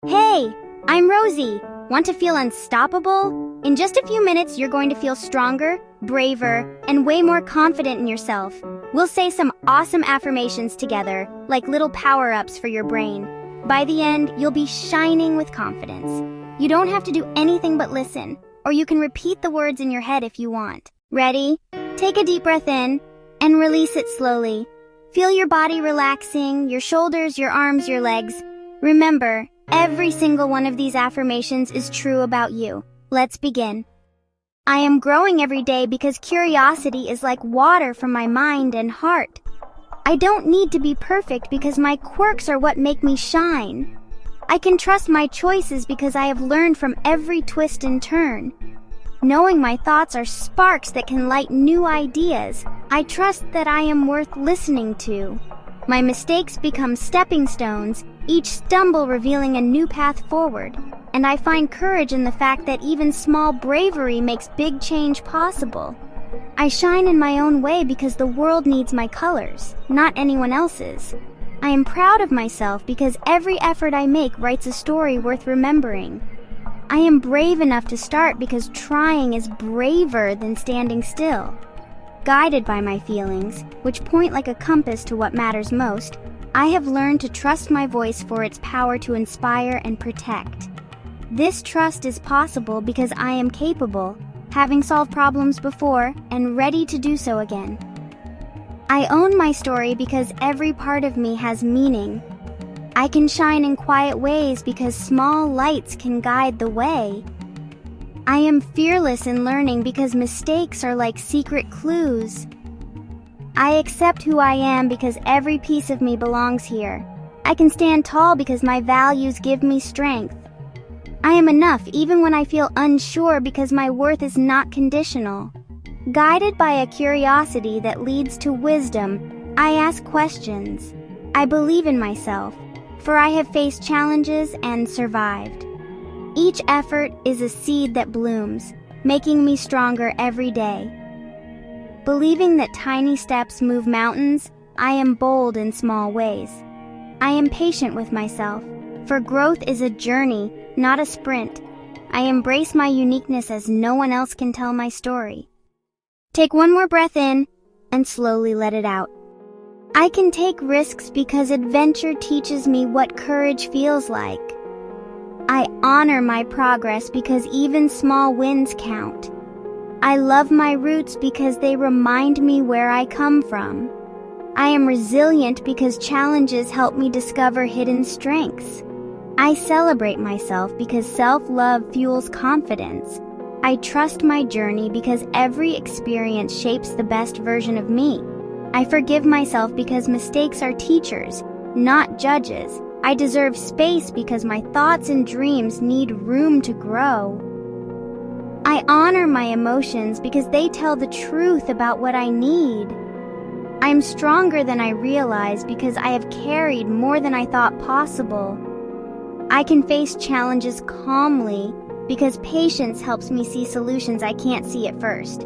Hey, I'm Rosie. Want to feel unstoppable? In just a few minutes, you're going to feel stronger, braver, and way more confident in yourself. We'll say some awesome affirmations together, like little power-ups for your brain. By the end, you'll be shining with confidence. You don't have to do anything but listen, or you can repeat the words in your head if you want. Ready? Take a deep breath in and release it slowly. Feel your body relaxing, your shoulders, your arms, your legs. Remember, every single one of these affirmations is true about you. Let's begin. I am growing every day because curiosity is like water from my mind and heart. I don't need to be perfect because my quirks are what make me shine. I can trust my choices because I have learned from every twist and turn. Knowing my thoughts are sparks that can light new ideas, I trust that I am worth listening to. My mistakes become stepping stones, each stumble revealing a new path forward, and I find courage in the fact that even small bravery makes big change possible. I shine in my own way because the world needs my colors, not anyone else's. I am proud of myself because every effort I make writes a story worth remembering. I am brave enough to start because trying is braver than standing still. Guided by my feelings, which point like a compass to what matters most, I have learned to trust my voice for its power to inspire and protect. This trust is possible because I am capable, having solved problems before, and ready to do so again. I own my story because every part of me has meaning. I can shine in quiet ways because small lights can guide the way. I am fearless in learning because mistakes are like secret clues. I accept who I am because every piece of me belongs here. I can stand tall because my values give me strength. I am enough even when I feel unsure because my worth is not conditional. Guided by a curiosity that leads to wisdom, I ask questions. I believe in myself, for I have faced challenges and survived. Each effort is a seed that blooms, making me stronger every day. Believing that tiny steps move mountains, I am bold in small ways. I am patient with myself, for growth is a journey, not a sprint. I embrace my uniqueness as no one else can tell my story. Take one more breath in and slowly let it out. I can take risks because adventure teaches me what courage feels like. I honor my progress because even small wins count. I love my roots because they remind me where I come from. I am resilient because challenges help me discover hidden strengths. I celebrate myself because self-love fuels confidence. I trust my journey because every experience shapes the best version of me. I forgive myself because mistakes are teachers, not judges. I deserve space because my thoughts and dreams need room to grow. I honor my emotions because they tell the truth about what I need. I'm stronger than I realize because I have carried more than I thought possible. I can face challenges calmly because patience helps me see solutions I can't see at first.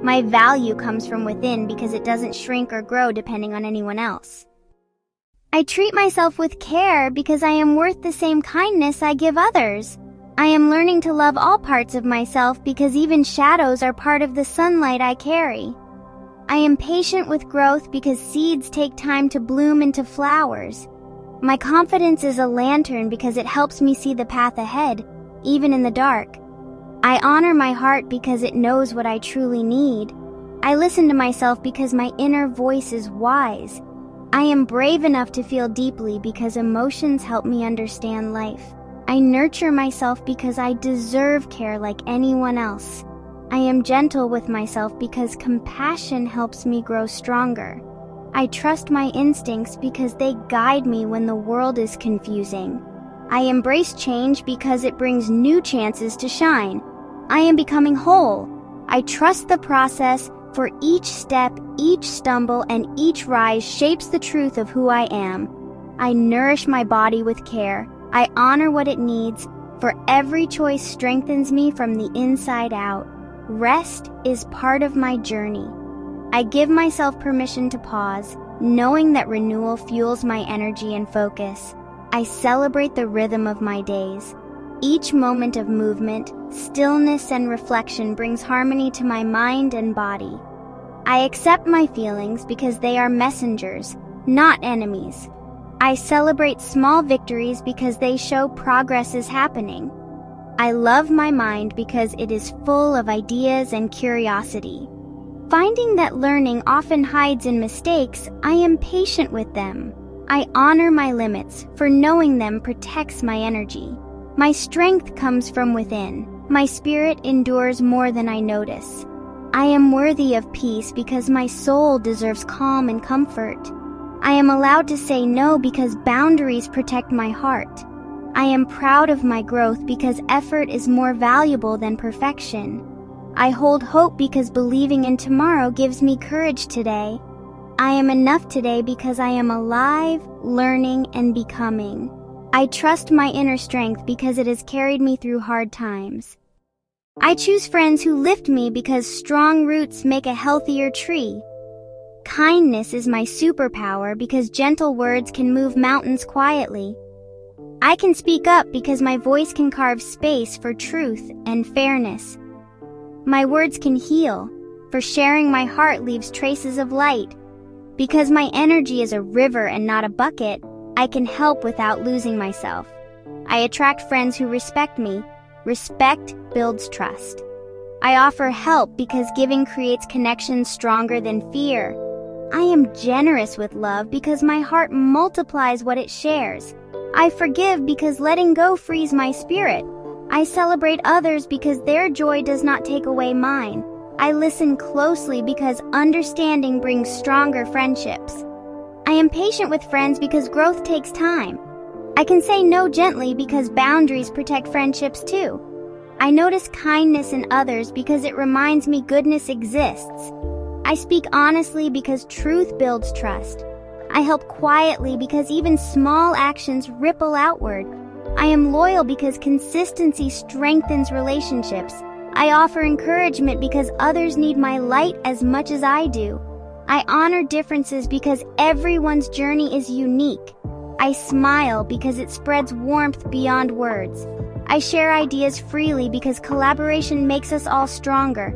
My value comes from within because it doesn't shrink or grow depending on anyone else. I treat myself with care because I am worth the same kindness I give others. I am learning to love all parts of myself because even shadows are part of the sunlight I carry. I am patient with growth because seeds take time to bloom into flowers. My confidence is a lantern because it helps me see the path ahead, even in the dark. I honor my heart because it knows what I truly need. I listen to myself because my inner voice is wise. I am brave enough to feel deeply because emotions help me understand life. I nurture myself because I deserve care like anyone else. I am gentle with myself because compassion helps me grow stronger. I trust my instincts because they guide me when the world is confusing. I embrace change because it brings new chances to shine. I am becoming whole. I trust the process, for each step, each stumble, and each rise shapes the truth of who I am. I nourish my body with care. I honor what it needs, for every choice strengthens me from the inside out. Rest is part of my journey. I give myself permission to pause, knowing that renewal fuels my energy and focus. I celebrate the rhythm of my days. Each moment of movement, stillness, and reflection brings harmony to my mind and body. I accept my feelings because they are messengers, not enemies. I celebrate small victories because they show progress is happening. I love my mind because it is full of ideas and curiosity. Finding that learning often hides in mistakes, I am patient with them. I honor my limits, for knowing them protects my energy. My strength comes from within. My spirit endures more than I notice. I am worthy of peace because my soul deserves calm and comfort. I am allowed to say no because boundaries protect my heart. I am proud of my growth because effort is more valuable than perfection. I hold hope because believing in tomorrow gives me courage today. I am enough today because I am alive, learning, and becoming. I trust my inner strength because it has carried me through hard times. I choose friends who lift me because strong roots make a healthier tree. Kindness is my superpower because gentle words can move mountains quietly. I can speak up because my voice can carve space for truth and fairness. My words can heal, for sharing my heart leaves traces of light. Because my energy is a river and not a bucket, I can help without losing myself. I attract friends who respect me. Respect builds trust. I offer help because giving creates connections stronger than fear. I am generous with love because my heart multiplies what it shares. I forgive because letting go frees my spirit. I celebrate others because their joy does not take away mine. I listen closely because understanding brings stronger friendships. I am patient with friends because growth takes time. I can say no gently because boundaries protect friendships too. I notice kindness in others because it reminds me goodness exists. I speak honestly because truth builds trust. I help quietly because even small actions ripple outward. I am loyal because consistency strengthens relationships. I offer encouragement because others need my light as much as I do. I honor differences because everyone's journey is unique. I smile because it spreads warmth beyond words. I share ideas freely because collaboration makes us all stronger.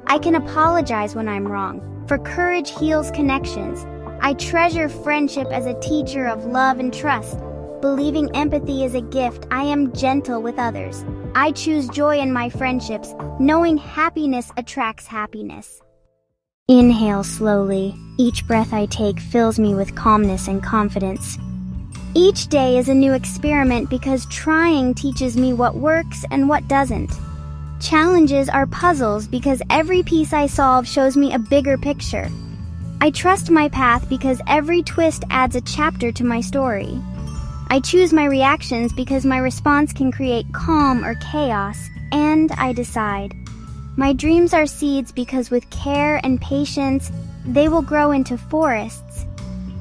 I can apologize when I'm wrong, for courage heals connections. I treasure friendship as a teacher of love and trust. Believing empathy is a gift, I am gentle with others. I choose joy in my friendships, knowing happiness attracts happiness. Inhale slowly. Each breath I take fills me with calmness and confidence. Each day is a new experiment because trying teaches me what works and what doesn't. Challenges are puzzles because every piece I solve shows me a bigger picture. I trust my path because every twist adds a chapter to my story. I choose my reactions because my response can create calm or chaos, and I decide. My dreams are seeds because with care and patience, they will grow into forests.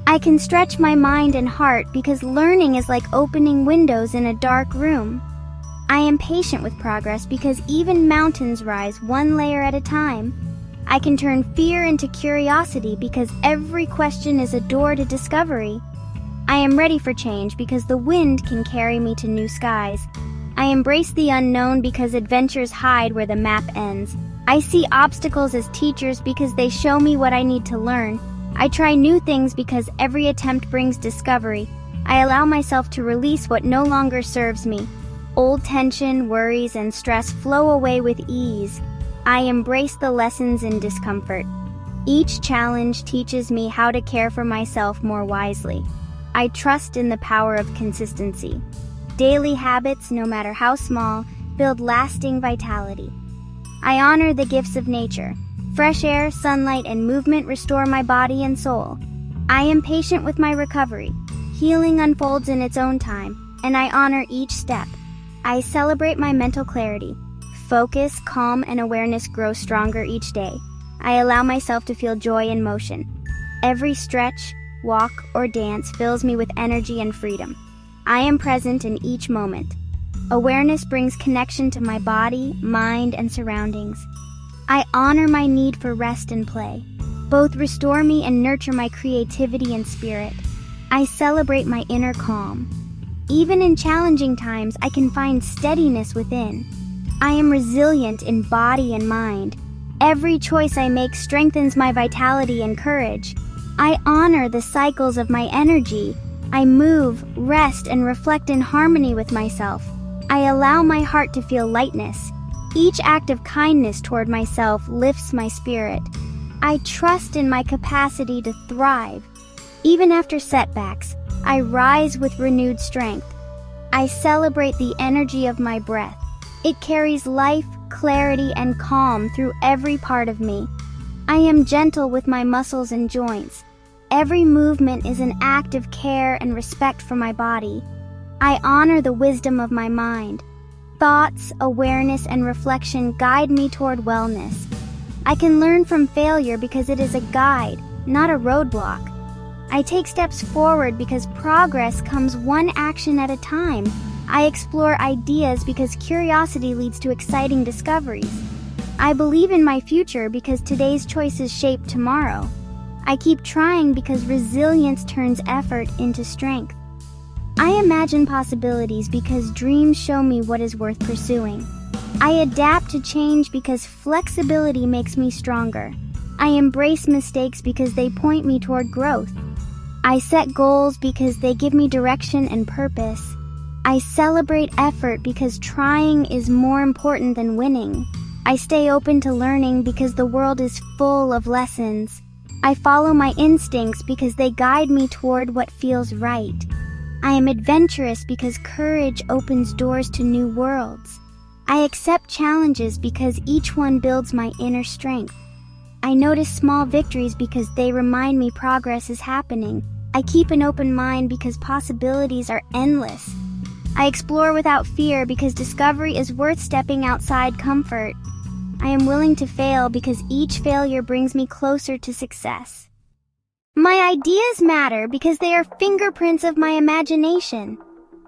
I can stretch my mind and heart because learning is like opening windows in a dark room. I am patient with progress because even mountains rise one layer at a time. I can turn fear into curiosity because every question is a door to discovery. I am ready for change because the wind can carry me to new skies. I embrace the unknown because adventures hide where the map ends. I see obstacles as teachers because they show me what I need to learn. I try new things because every attempt brings discovery. I allow myself to release what no longer serves me. Old tension, worries, and stress flow away with ease. I embrace the lessons in discomfort. Each challenge teaches me how to care for myself more wisely. I trust in the power of consistency. Daily habits, no matter how small, build lasting vitality. I honor the gifts of nature. Fresh air, sunlight, and movement restore my body and soul. I am patient with my recovery. Healing unfolds in its own time, and I honor each step. I celebrate my mental clarity. Focus, calm, and awareness grow stronger each day. I allow myself to feel joy in motion. Every stretch, walk, or dance fills me with energy and freedom. I am present in each moment. Awareness brings connection to my body, mind, and surroundings. I honor my need for rest and play. Both restore me and nurture my creativity and spirit. I celebrate my inner calm. Even in challenging times, I can find steadiness within. I am resilient in body and mind. Every choice I make strengthens my vitality and courage. I honor the cycles of my energy. I move, rest, and reflect in harmony with myself. I allow my heart to feel lightness. Each act of kindness toward myself lifts my spirit. I trust in my capacity to thrive. Even after setbacks, I rise with renewed strength. I celebrate the energy of my breath. It carries life, clarity, and calm through every part of me. I am gentle with my muscles and joints. Every movement is an act of care and respect for my body. I honor the wisdom of my mind. Thoughts, awareness, and reflection guide me toward wellness. I can learn from failure because it is a guide, not a roadblock. I take steps forward because progress comes one action at a time. I explore ideas because curiosity leads to exciting discoveries. I believe in my future because today's choices shape tomorrow. I keep trying because resilience turns effort into strength. I imagine possibilities because dreams show me what is worth pursuing. I adapt to change because flexibility makes me stronger. I embrace mistakes because they point me toward growth. I set goals because they give me direction and purpose. I celebrate effort because trying is more important than winning. I stay open to learning because the world is full of lessons. I follow my instincts because they guide me toward what feels right. I am adventurous because courage opens doors to new worlds. I accept challenges because each one builds my inner strength. I notice small victories because they remind me progress is happening. I keep an open mind because possibilities are endless. I explore without fear because discovery is worth stepping outside comfort. I am willing to fail because each failure brings me closer to success. My ideas matter because they are fingerprints of my imagination.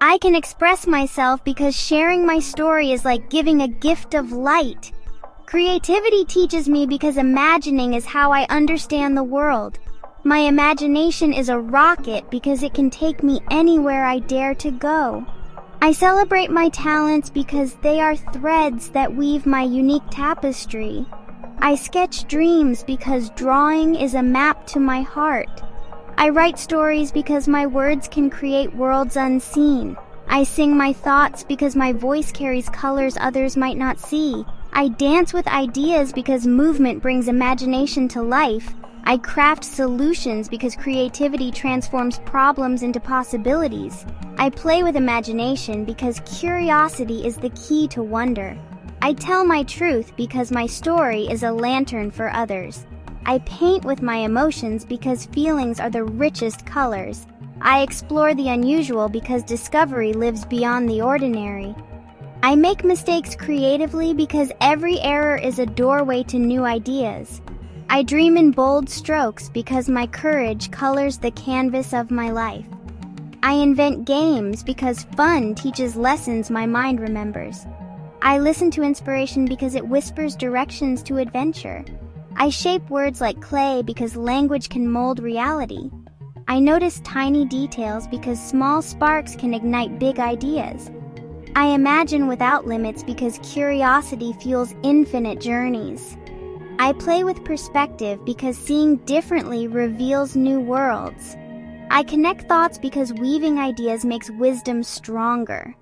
I can express myself because sharing my story is like giving a gift of light. Creativity teaches me because imagining is how I understand the world. My imagination is a rocket because it can take me anywhere I dare to go. I celebrate my talents because they are threads that weave my unique tapestry. I sketch dreams because drawing is a map to my heart. I write stories because my words can create worlds unseen. I sing my thoughts because my voice carries colors others might not see. I dance with ideas because movement brings imagination to life. I craft solutions because creativity transforms problems into possibilities. I play with imagination because curiosity is the key to wonder. I tell my truth because my story is a lantern for others. I paint with my emotions because feelings are the richest colors. I explore the unusual because discovery lives beyond the ordinary. I make mistakes creatively because every error is a doorway to new ideas. I dream in bold strokes because my courage colors the canvas of my life. I invent games because fun teaches lessons my mind remembers. I listen to inspiration because it whispers directions to adventure. I shape words like clay because language can mold reality. I notice tiny details because small sparks can ignite big ideas. I imagine without limits because curiosity fuels infinite journeys. I play with perspective because seeing differently reveals new worlds. I connect thoughts because weaving ideas makes wisdom stronger.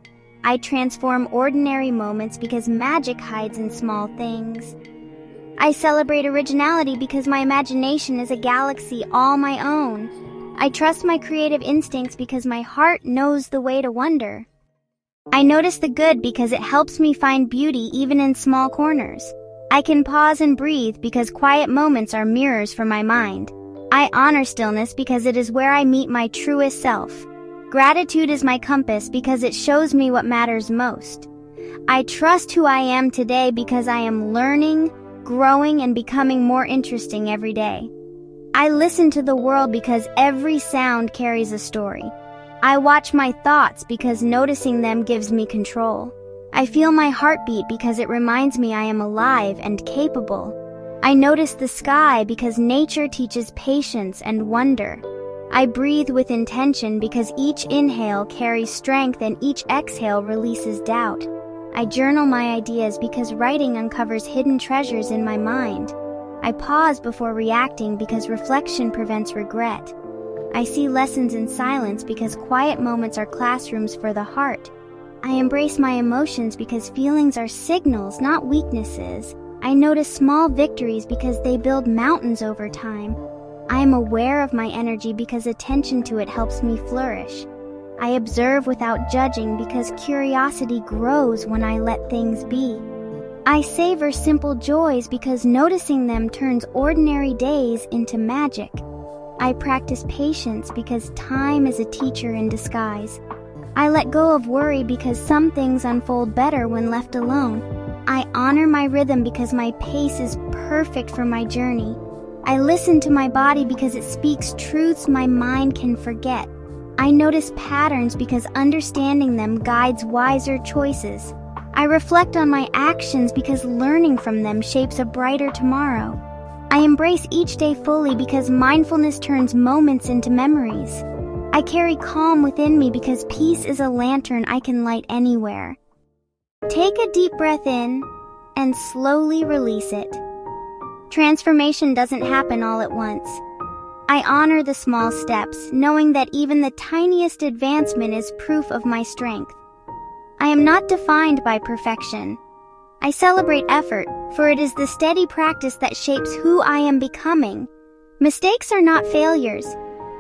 I transform ordinary moments because magic hides in small things. I celebrate originality because my imagination is a galaxy all my own. I trust my creative instincts because my heart knows the way to wonder. I notice the good because it helps me find beauty even in small corners. I can pause and breathe because quiet moments are mirrors for my mind. I honor stillness because it is where I meet my truest self. Gratitude is my compass because it shows me what matters most. I trust who I am today because I am learning, growing, and becoming more interesting every day. I listen to the world because every sound carries a story. I watch my thoughts because noticing them gives me control. I feel my heartbeat because it reminds me I am alive and capable. I notice the sky because nature teaches patience and wonder. I breathe with intention because each inhale carries strength and each exhale releases doubt. I journal my ideas because writing uncovers hidden treasures in my mind. I pause before reacting because reflection prevents regret. I see lessons in silence because quiet moments are classrooms for the heart. I embrace my emotions because feelings are signals, not weaknesses. I notice small victories because they build mountains over time. I am aware of my energy because attention to it helps me flourish. I observe without judging because curiosity grows when I let things be. I savor simple joys because noticing them turns ordinary days into magic. I practice patience because time is a teacher in disguise. I let go of worry because some things unfold better when left alone. I honor my rhythm because my pace is perfect for my journey. I listen to my body because it speaks truths my mind can forget. I notice patterns because understanding them guides wiser choices. I reflect on my actions because learning from them shapes a brighter tomorrow. I embrace each day fully because mindfulness turns moments into memories. I carry calm within me because peace is a lantern I can light anywhere. Take a deep breath in and slowly release it. Transformation doesn't happen all at once. I honor the small steps, knowing that even the tiniest advancement is proof of my strength. I am not defined by perfection. I celebrate effort, for it is the steady practice that shapes who I am becoming. Mistakes are not failures.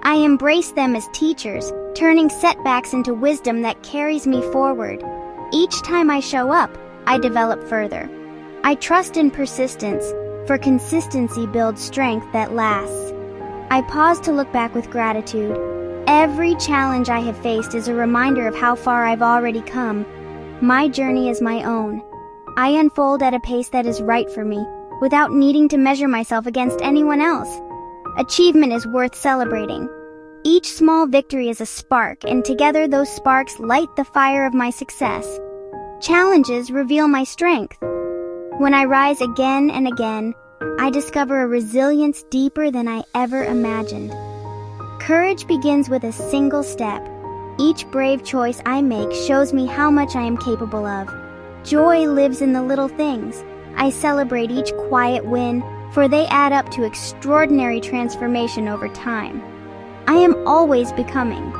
I embrace them as teachers, turning setbacks into wisdom that carries me forward. Each time I show up, I develop further. I trust in persistence, for consistency builds strength that lasts. I pause to look back with gratitude. Every challenge I have faced is a reminder of how far I've already come. My journey is my own. I unfold at a pace that is right for me, without needing to measure myself against anyone else. Achievement is worth celebrating. Each small victory is a spark, and together those sparks light the fire of my success. Challenges reveal my strength. When I rise again and again, I discover a resilience deeper than I ever imagined. Courage begins with a single step. Each brave choice I make shows me how much I am capable of. Joy lives in the little things. I celebrate each quiet win, for they add up to extraordinary transformation over time. I am always becoming.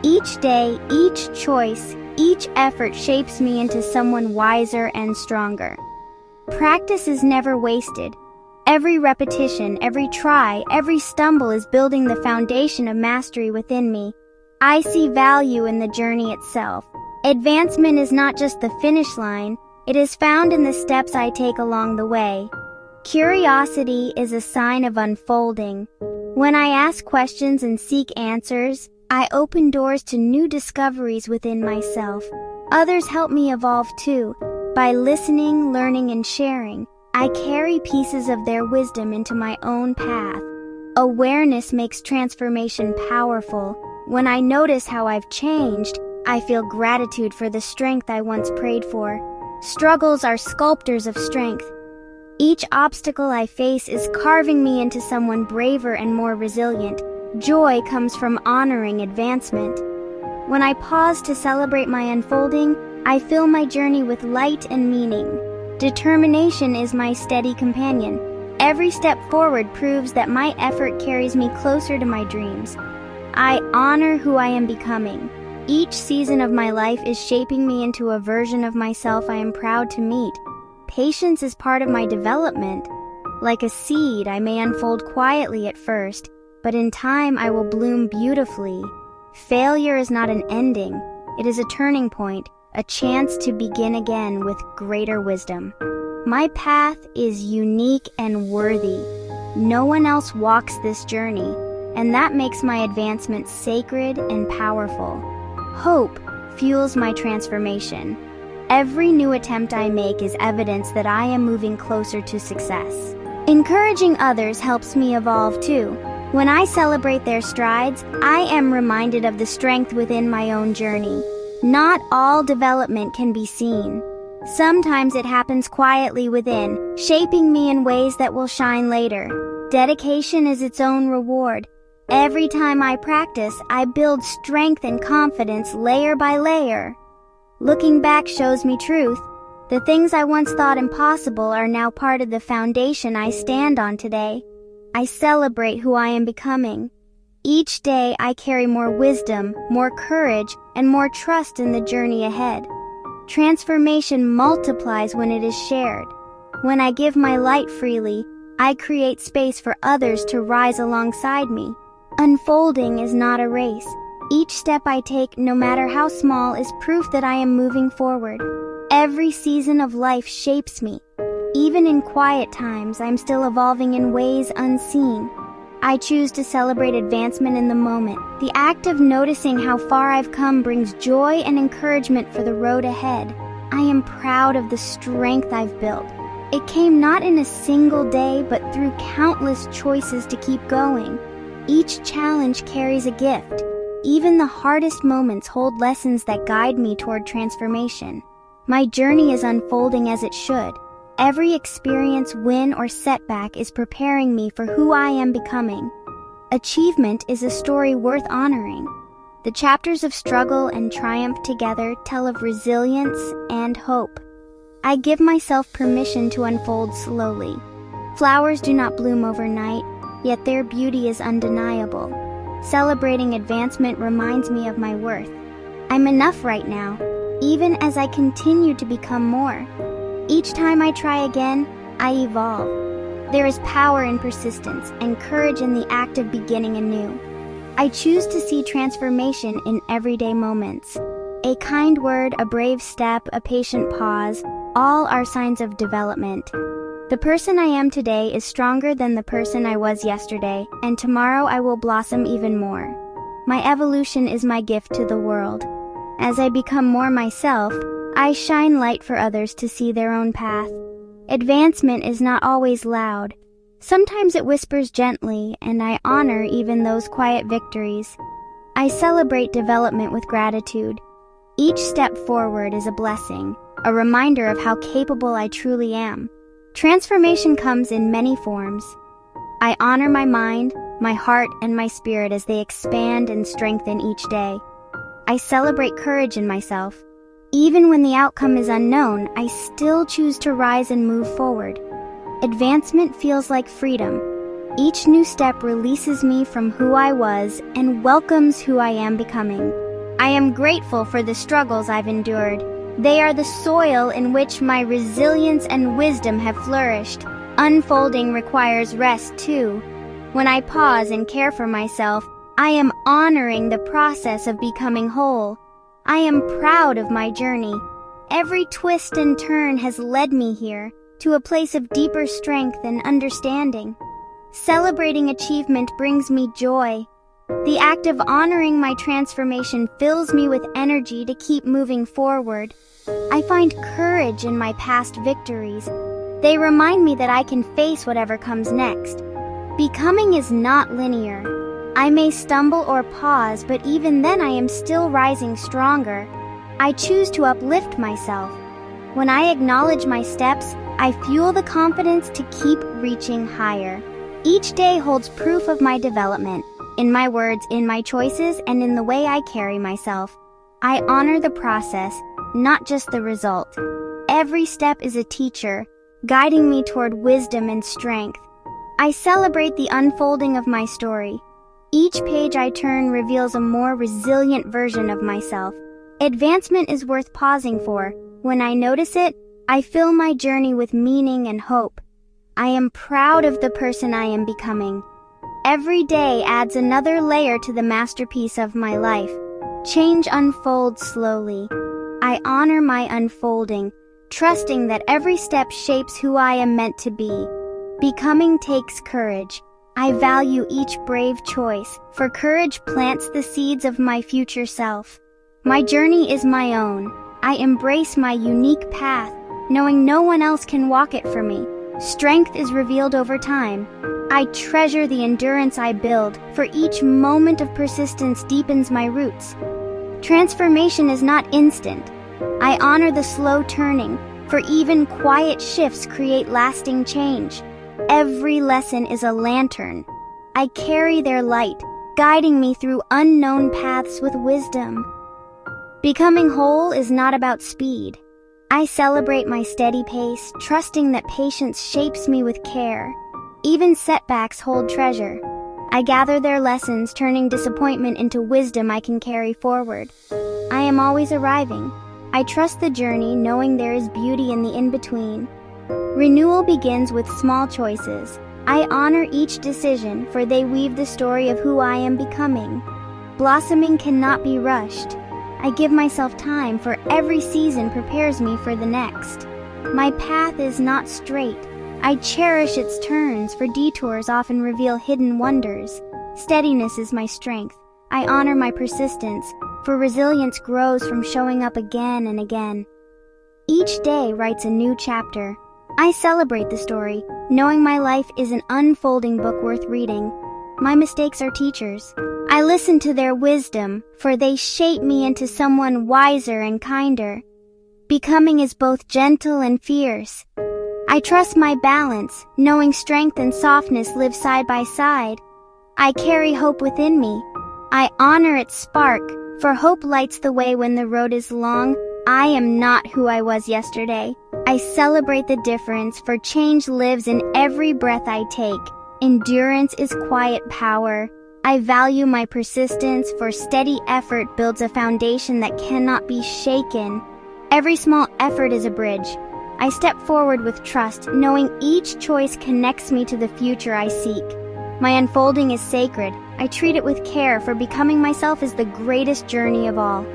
Each day, each choice, each effort shapes me into someone wiser and stronger. Practice is never wasted. Every repetition, every try, every stumble is building the foundation of mastery within me. I see value in the journey itself. Advancement is not just the finish line, it is found in the steps I take along the way. Curiosity is a sign of unfolding. When I ask questions and seek answers, I open doors to new discoveries within myself. Others help me evolve too. By listening, learning, and sharing, I carry pieces of their wisdom into my own path. Awareness makes transformation powerful. When I notice how I've changed, I feel gratitude for the strength I once prayed for. Struggles are sculptors of strength. Each obstacle I face is carving me into someone braver and more resilient. Joy comes from honoring advancement. When I pause to celebrate my unfolding, I fill my journey with light and meaning. Determination is my steady companion. Every step forward proves that my effort carries me closer to my dreams. I honor who I am becoming. Each season of my life is shaping me into a version of myself I am proud to meet. Patience is part of my development. Like a seed, I may unfold quietly at first, but in time I will bloom beautifully. Failure is not an ending. It is a turning point, a chance to begin again with greater wisdom. My path is unique and worthy. No one else walks this journey, and that makes my advancement sacred and powerful. Hope fuels my transformation. Every new attempt I make is evidence that I am moving closer to success. Encouraging others helps me evolve too. When I celebrate their strides, I am reminded of the strength within my own journey. Not all development can be seen. Sometimes it happens quietly within, shaping me in ways that will shine later. Dedication is its own reward. Every time I practice, I build strength and confidence layer by layer. Looking back shows me truth. The things I once thought impossible are now part of the foundation I stand on today. I celebrate who I am becoming. Each day I carry more wisdom, more courage, and more trust in the journey ahead. Transformation multiplies when it is shared. When I give my light freely, I create space for others to rise alongside me. Unfolding is not a race. Each step I take, no matter how small, is proof that I am moving forward. Every season of life shapes me. Even in quiet times, I'm still evolving in ways unseen. I choose to celebrate advancement in the moment. The act of noticing how far I've come brings joy and encouragement for the road ahead. I am proud of the strength I've built. It came not in a single day, but through countless choices to keep going. Each challenge carries a gift. Even the hardest moments hold lessons that guide me toward transformation. My journey is unfolding as it should. Every experience, win, or setback is preparing me for who I am becoming. Achievement is a story worth honoring. The chapters of struggle and triumph together tell of resilience and hope. I give myself permission to unfold slowly. Flowers do not bloom overnight, yet their beauty is undeniable. Celebrating advancement reminds me of my worth. I'm enough right now, even as I continue to become more. Each time I try again, I evolve. There is power in persistence and courage in the act of beginning anew. I choose to see transformation in everyday moments. A kind word, a brave step, a patient pause, all are signs of development. The person I am today is stronger than the person I was yesterday, and tomorrow I will blossom even more. My evolution is my gift to the world. As I become more myself, I shine light for others to see their own path. Advancement is not always loud. Sometimes it whispers gently, and I honor even those quiet victories. I celebrate development with gratitude. Each step forward is a blessing, a reminder of how capable I truly am. Transformation comes in many forms. I honor my mind, my heart, and my spirit as they expand and strengthen each day. I celebrate courage in myself. Even when the outcome is unknown, I still choose to rise and move forward. Advancement feels like freedom. Each new step releases me from who I was and welcomes who I am becoming. I am grateful for the struggles I've endured. They are the soil in which my resilience and wisdom have flourished. Unfolding requires rest too. When I pause and care for myself, I am honoring the process of becoming whole. I am proud of my journey. Every twist and turn has led me here, to a place of deeper strength and understanding. Celebrating achievement brings me joy. The act of honoring my transformation fills me with energy to keep moving forward. I find courage in my past victories. They remind me that I can face whatever comes next. Becoming is not linear. I may stumble or pause, but even then I am still rising stronger. I choose to uplift myself. When I acknowledge my steps, I fuel the confidence to keep reaching higher. Each day holds proof of my development, in my words, in my choices, and in the way I carry myself. I honor the process, not just the result. Every step is a teacher, guiding me toward wisdom and strength. I celebrate the unfolding of my story. Each page I turn reveals a more resilient version of myself. Advancement is worth pausing for. When I notice it, I fill my journey with meaning and hope. I am proud of the person I am becoming. Every day adds another layer to the masterpiece of my life. Change unfolds slowly. I honor my unfolding, trusting that every step shapes who I am meant to be. Becoming takes courage. I value each brave choice, for courage plants the seeds of my future self. My journey is my own. I embrace my unique path, knowing no one else can walk it for me. Strength is revealed over time. I treasure the endurance I build, for each moment of persistence deepens my roots. Transformation is not instant. I honor the slow turning, for even quiet shifts create lasting change. Every lesson is a lantern. I carry their light, guiding me through unknown paths with wisdom. Becoming whole is not about speed. I celebrate my steady pace, trusting that patience shapes me with care. Even setbacks hold treasure. I gather their lessons, turning disappointment into wisdom I can carry forward. I am always arriving. I trust the journey, knowing there is beauty in the in-between. Renewal begins with small choices. I honor each decision, for they weave the story of who I am becoming. Blossoming cannot be rushed. I give myself time, for every season prepares me for the next. My path is not straight. I cherish its turns, for detours often reveal hidden wonders. Steadiness is my strength. I honor my persistence, for resilience grows from showing up again and again. Each day writes a new chapter. I celebrate the story, knowing my life is an unfolding book worth reading. My mistakes are teachers. I listen to their wisdom, for they shape me into someone wiser and kinder. Becoming is both gentle and fierce. I trust my balance, knowing strength and softness live side by side. I carry hope within me. I honor its spark, for hope lights the way when the road is long. I am not who I was yesterday. I celebrate the difference, for change lives in every breath I take. Endurance is quiet power. I value my persistence, for steady effort builds a foundation that cannot be shaken. Every small effort is a bridge. I step forward with trust, knowing each choice connects me to the future I seek. My unfolding is sacred. I treat it with care, for becoming myself is the greatest journey of all.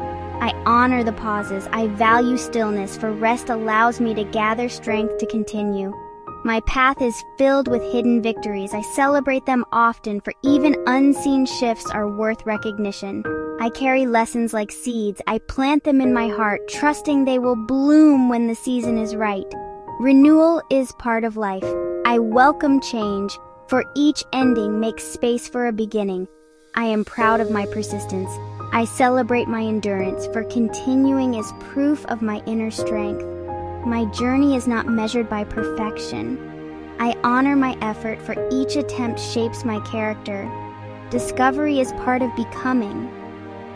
I honor the pauses. I value stillness, for rest allows me to gather strength to continue. My path is filled with hidden victories. I celebrate them often, for even unseen shifts are worth recognition. I carry lessons like seeds. I plant them in my heart, trusting they will bloom when the season is right. Renewal is part of life. I welcome change, for each ending makes space for a beginning. I am proud of my persistence. I celebrate my endurance, for continuing is proof of my inner strength. My journey is not measured by perfection. I honor my effort, for each attempt shapes my character. Discovery is part of becoming.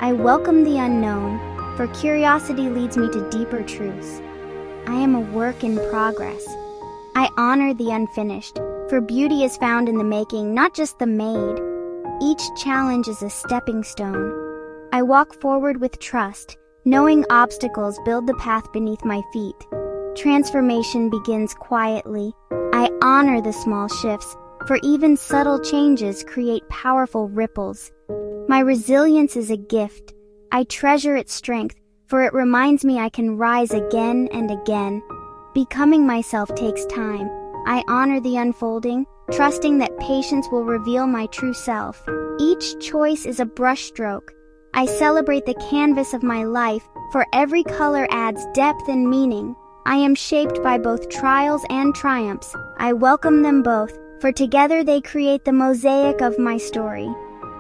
I welcome the unknown, for curiosity leads me to deeper truths. I am a work in progress. I honor the unfinished, for beauty is found in the making, not just the made. Each challenge is a stepping stone. I walk forward with trust, knowing obstacles build the path beneath my feet. Transformation begins quietly. I honor the small shifts, for even subtle changes create powerful ripples. My resilience is a gift. I treasure its strength, for it reminds me I can rise again and again. Becoming myself takes time. I honor the unfolding, trusting that patience will reveal my true self. Each choice is a brushstroke. I celebrate the canvas of my life, for every color adds depth and meaning. I am shaped by both trials and triumphs. I welcome them both, for together they create the mosaic of my story.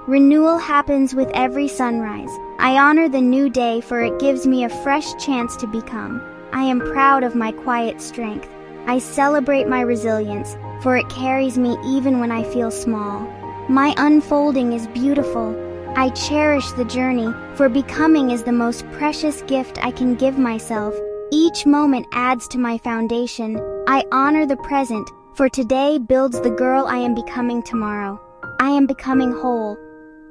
Renewal happens with every sunrise. I honor the new day, for it gives me a fresh chance to become. I am proud of my quiet strength. I celebrate my resilience, for it carries me even when I feel small. My unfolding is beautiful. I cherish the journey, for becoming is the most precious gift I can give myself. Each moment adds to my foundation. I honor the present, for today builds the girl I am becoming tomorrow. I am becoming whole.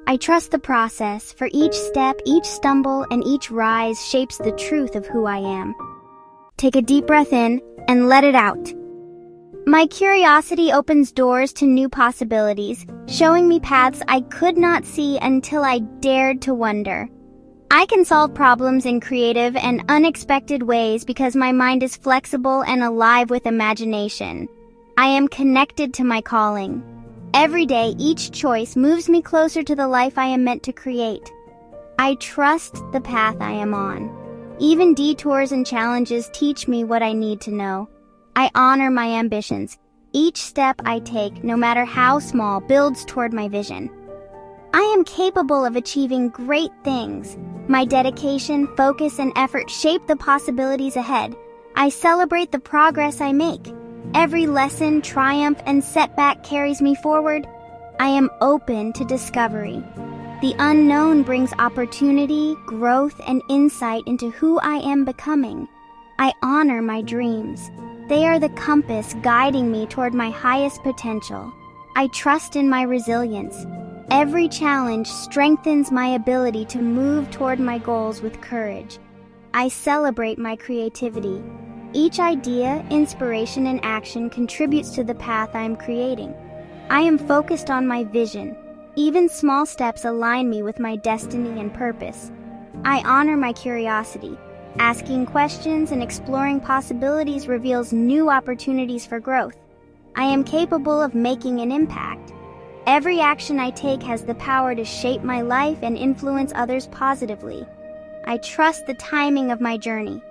I trust the process, for each step, each stumble, and each rise shapes the truth of who I am. Take a deep breath in and let it out. My curiosity opens doors to new possibilities, showing me paths I could not see until I dared to wonder. I can solve problems in creative and unexpected ways because my mind is flexible and alive with imagination. I am connected to my calling. Every day, each choice moves me closer to the life I am meant to create. I trust the path I am on. Even detours and challenges teach me what I need to know. I honor my ambitions. Each step I take, no matter how small, builds toward my vision. I am capable of achieving great things. My dedication, focus, and effort shape the possibilities ahead. I celebrate the progress I make. Every lesson, triumph, and setback carries me forward. I am open to discovery. The unknown brings opportunity, growth, and insight into who I am becoming. I honor my dreams. They are the compass guiding me toward my highest potential. I trust in my resilience. Every challenge strengthens my ability to move toward my goals with courage. I celebrate my creativity. Each idea, inspiration, and action contributes to the path I am creating. I am focused on my vision. Even small steps align me with my destiny and purpose. I honor my curiosity. Asking questions and exploring possibilities reveals new opportunities for growth. I am capable of making an impact. Every action I take has the power to shape my life and influence others positively. I trust the timing of my journey.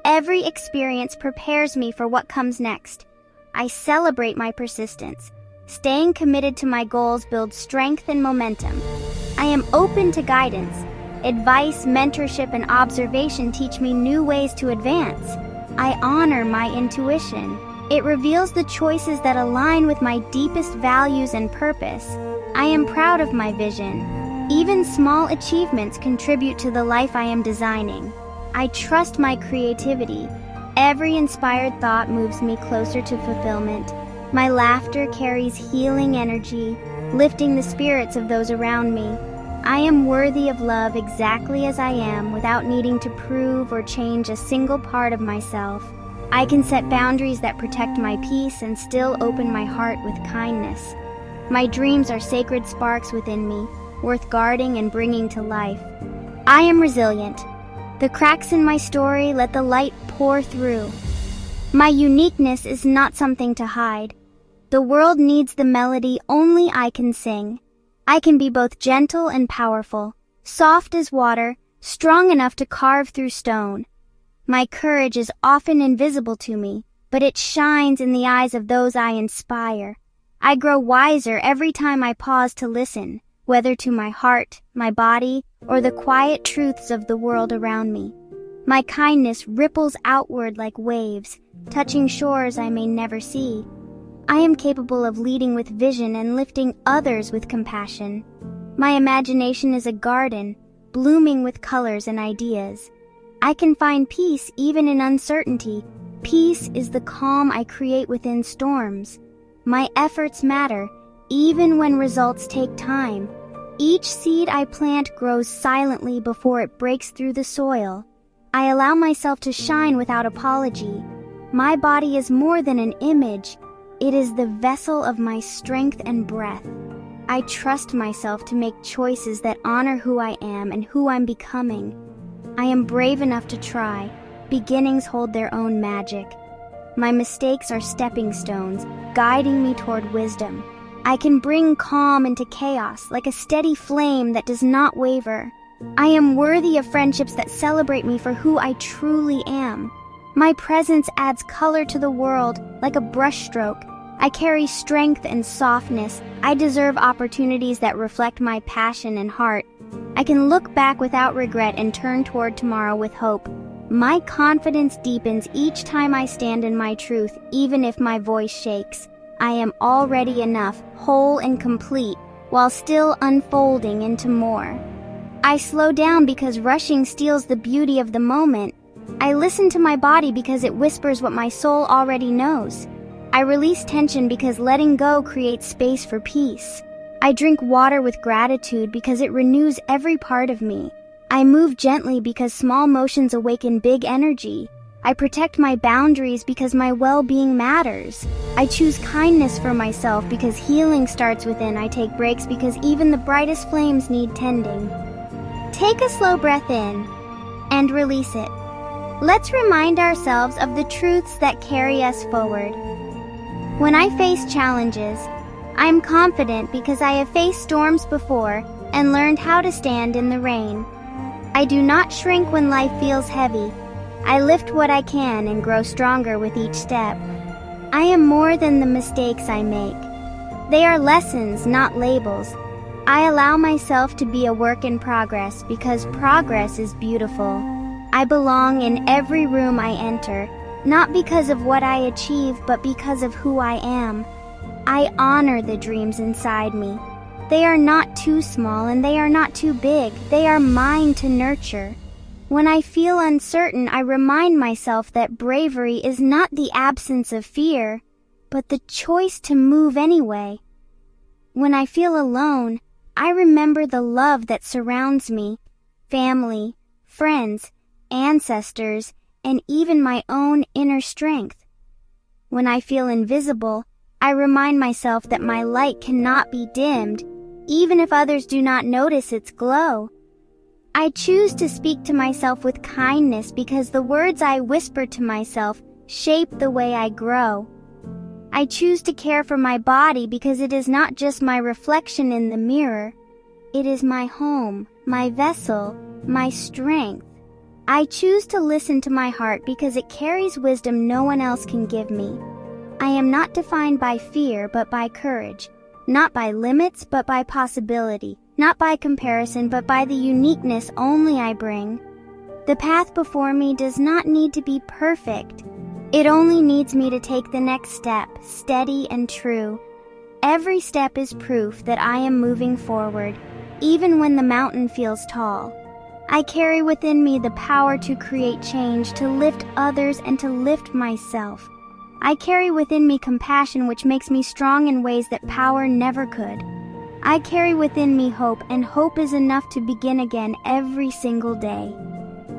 Every experience prepares me for what comes next. I celebrate my persistence. Staying committed to my goals builds strength and momentum. I am open to guidance. Advice, mentorship, and observation teach me new ways to advance. I honor my intuition. It reveals the choices that align with my deepest values and purpose. I am proud of my vision. Even small achievements contribute to the life I am designing. I trust my creativity. Every inspired thought moves me closer to fulfillment. My laughter carries healing energy, lifting the spirits of those around me. I am worthy of love exactly as I am without needing to prove or change a single part of myself. I can set boundaries that protect my peace and still open my heart with kindness. My dreams are sacred sparks within me, worth guarding and bringing to life. I am resilient. The cracks in my story let the light pour through. My uniqueness is not something to hide. The world needs the melody only I can sing. I can be both gentle and powerful, soft as water, strong enough to carve through stone. My courage is often invisible to me, but it shines in the eyes of those I inspire. I grow wiser every time I pause to listen, whether to my heart, my body, or the quiet truths of the world around me. My kindness ripples outward like waves, touching shores I may never see. I am capable of leading with vision and lifting others with compassion. My imagination is a garden, blooming with colors and ideas. I can find peace even in uncertainty. Peace is the calm I create within storms. My efforts matter, even when results take time. Each seed I plant grows silently before it breaks through the soil. I allow myself to shine without apology. My body is more than an image. It is the vessel of my strength and breath. I trust myself to make choices that honor who I am and who I'm becoming. I am brave enough to try. Beginnings hold their own magic. My mistakes are stepping stones, guiding me toward wisdom. I can bring calm into chaos like a steady flame that does not waver. I am worthy of friendships that celebrate me for who I truly am. My presence adds color to the world like a brushstroke. I carry strength and softness. I deserve opportunities that reflect my passion and heart. I can look back without regret and turn toward tomorrow with hope. My confidence deepens each time I stand in my truth, even if my voice shakes. I am already enough, whole and complete, while still unfolding into more. I slow down because rushing steals the beauty of the moment. I listen to my body because it whispers what my soul already knows. I release tension because letting go creates space for peace. I drink water with gratitude because it renews every part of me. I move gently because small motions awaken big energy. I protect my boundaries because my well-being matters. I choose kindness for myself because healing starts within. I take breaks because even the brightest flames need tending. Take a slow breath in and release it. Let's remind ourselves of the truths that carry us forward. When I face challenges, I'm confident because I have faced storms before and learned how to stand in the rain. I do not shrink when life feels heavy. I lift what I can and grow stronger with each step. I am more than the mistakes I make. They are lessons, not labels. I allow myself to be a work in progress because progress is beautiful. I belong in every room I enter, not because of what I achieve, but because of who I am. I honor the dreams inside me. They are not too small and they are not too big. They are mine to nurture. When I feel uncertain, I remind myself that bravery is not the absence of fear, but the choice to move anyway. When I feel alone, I remember the love that surrounds me, family, friends, ancestors, and even my own inner strength. When I feel invisible, I remind myself that my light cannot be dimmed, even if others do not notice its glow. I choose to speak to myself with kindness because the words I whisper to myself shape the way I grow. I choose to care for my body because it is not just my reflection in the mirror. It is my home, my vessel, my strength. I choose to listen to my heart because it carries wisdom no one else can give me. I am not defined by fear but by courage, not by limits but by possibility, not by comparison but by the uniqueness only I bring. The path before me does not need to be perfect. It only needs me to take the next step, steady and true. Every step is proof that I am moving forward, even when the mountain feels tall. I carry within me the power to create change, to lift others, and to lift myself. I carry within me compassion which makes me strong in ways that power never could. I carry within me hope, and hope is enough to begin again every single day.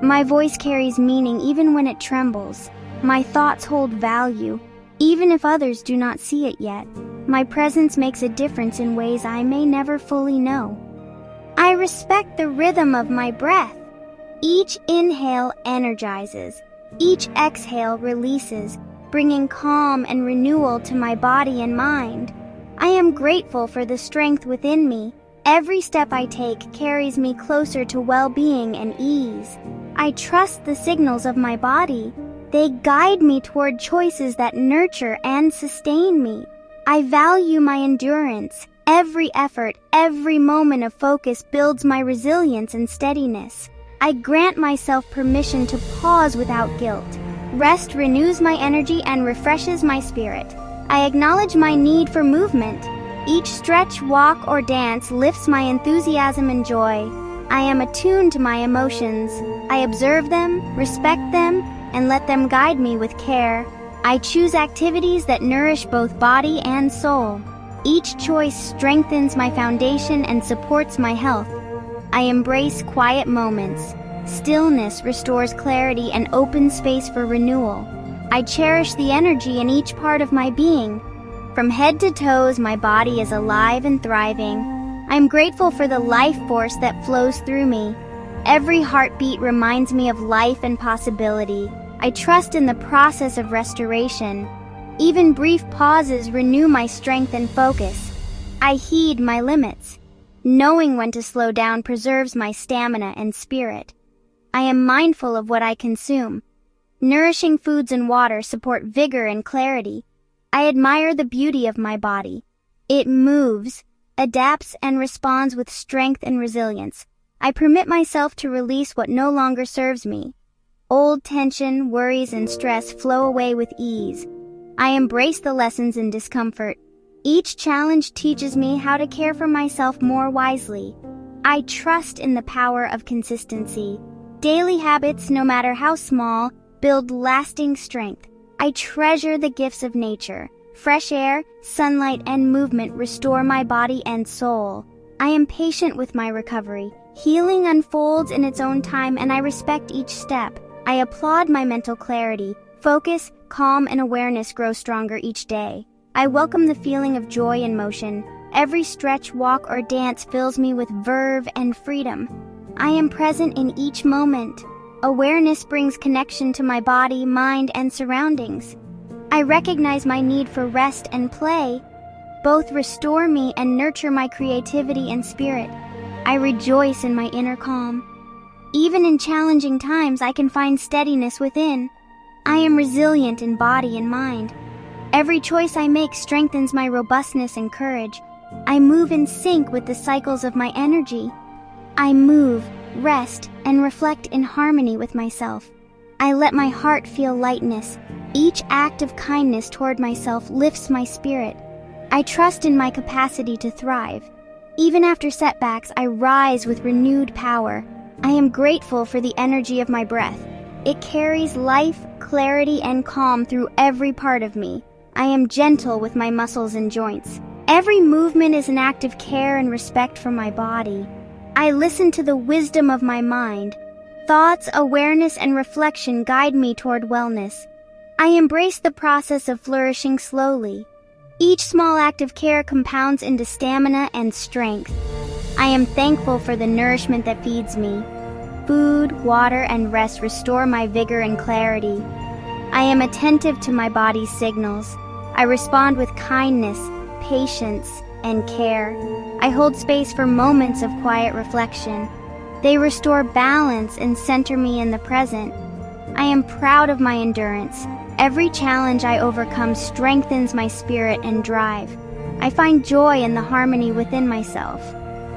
My voice carries meaning even when it trembles. My thoughts hold value, even if others do not see it yet. My presence makes a difference in ways I may never fully know. I respect the rhythm of my breath. Each inhale energizes. Each exhale releases, bringing calm and renewal to my body and mind. I am grateful for the strength within me. Every step I take carries me closer to well-being and ease. I trust the signals of my body. They guide me toward choices that nurture and sustain me. I value my endurance. Every effort, every moment of focus builds my resilience and steadiness. I grant myself permission to pause without guilt. Rest renews my energy and refreshes my spirit. I acknowledge my need for movement. Each stretch, walk, or dance lifts my enthusiasm and joy. I am attuned to my emotions. I observe them, respect them, and let them guide me with care. I choose activities that nourish both body and soul. Each choice strengthens my foundation and supports my health. I embrace quiet moments. Stillness restores clarity and opens space for renewal. I cherish the energy in each part of my being. From head to toes, my body is alive and thriving. I'm grateful for the life force that flows through me. Every heartbeat reminds me of life and possibility. I trust in the process of restoration. Even brief pauses renew my strength and focus. I heed my limits. Knowing when to slow down preserves my stamina and spirit. I am mindful of what I consume. Nourishing foods and water support vigor and clarity. I admire the beauty of my body. It moves, adapts, and responds with strength and resilience. I permit myself to release what no longer serves me. Old tension, worries, and stress flow away with ease. I embrace the lessons in discomfort. Each challenge teaches me how to care for myself more wisely. I trust in the power of consistency. Daily habits, no matter how small, build lasting strength. I treasure the gifts of nature. Fresh air, sunlight, and movement restore my body and soul. I am patient with my recovery. Healing unfolds in its own time, and I respect each step. I applaud my mental clarity. Focus, calm, and awareness grow stronger each day. I welcome the feeling of joy and motion. Every stretch, walk, or dance fills me with verve and freedom. I am present in each moment. Awareness brings connection to my body, mind, and surroundings. I recognize my need for rest and play. Both restore me and nurture my creativity and spirit. I rejoice in my inner calm. Even in challenging times, I can find steadiness within. I am resilient in body and mind. Every choice I make strengthens my robustness and courage. I move in sync with the cycles of my energy. I move, rest, and reflect in harmony with myself. I let my heart feel lightness. Each act of kindness toward myself lifts my spirit. I trust in my capacity to thrive. Even after setbacks, I rise with renewed power. I am grateful for the energy of my breath. It carries life, clarity, and calm through every part of me. I am gentle with my muscles and joints. Every movement is an act of care and respect for my body. I listen to the wisdom of my mind. Thoughts, awareness, and reflection guide me toward wellness. I embrace the process of flourishing slowly. Each small act of care compounds into stamina and strength. I am thankful for the nourishment that feeds me. Food, water, and rest restore my vigor and clarity. I am attentive to my body's signals. I respond with kindness, patience, and care. I hold space for moments of quiet reflection. They restore balance and center me in the present. I am proud of my endurance. Every challenge I overcome strengthens my spirit and drive. I find joy in the harmony within myself.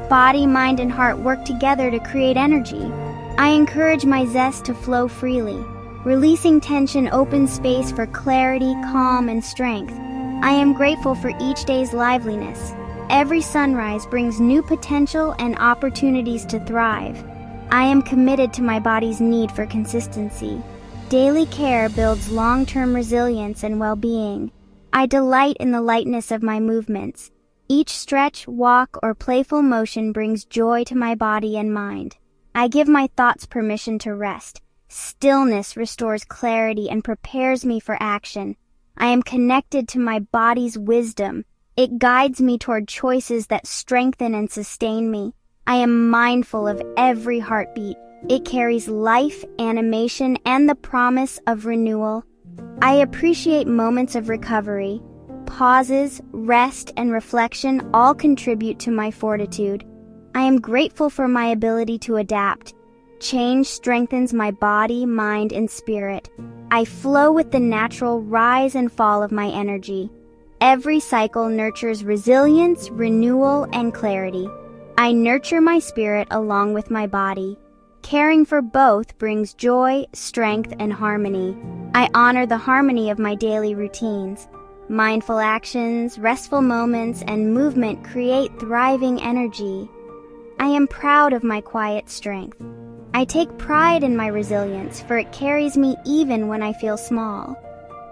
Body, mind, and heart work together to create energy. I encourage my zest to flow freely. Releasing tension opens space for clarity, calm, and strength. I am grateful for each day's liveliness. Every sunrise brings new potential and opportunities to thrive. I am committed to my body's need for consistency. Daily care builds long-term resilience and well-being. I delight in the lightness of my movements. Each stretch, walk, or playful motion brings joy to my body and mind. I give my thoughts permission to rest. Stillness restores clarity and prepares me for action. I am connected to my body's wisdom. It guides me toward choices that strengthen and sustain me. I am mindful of every heartbeat. It carries life, animation, and the promise of renewal. I appreciate moments of recovery. Pauses, rest, and reflection all contribute to my fortitude. I am grateful for my ability to adapt. Change strengthens my body, mind, and spirit. I flow with the natural rise and fall of my energy. Every cycle nurtures resilience, renewal, and clarity. I nurture my spirit along with my body. Caring for both brings joy, strength, and harmony. I honor the harmony of my daily routines. Mindful actions, restful moments, and movement create thriving energy. I am proud of my quiet strength. I take pride in my resilience, for it carries me even when I feel small.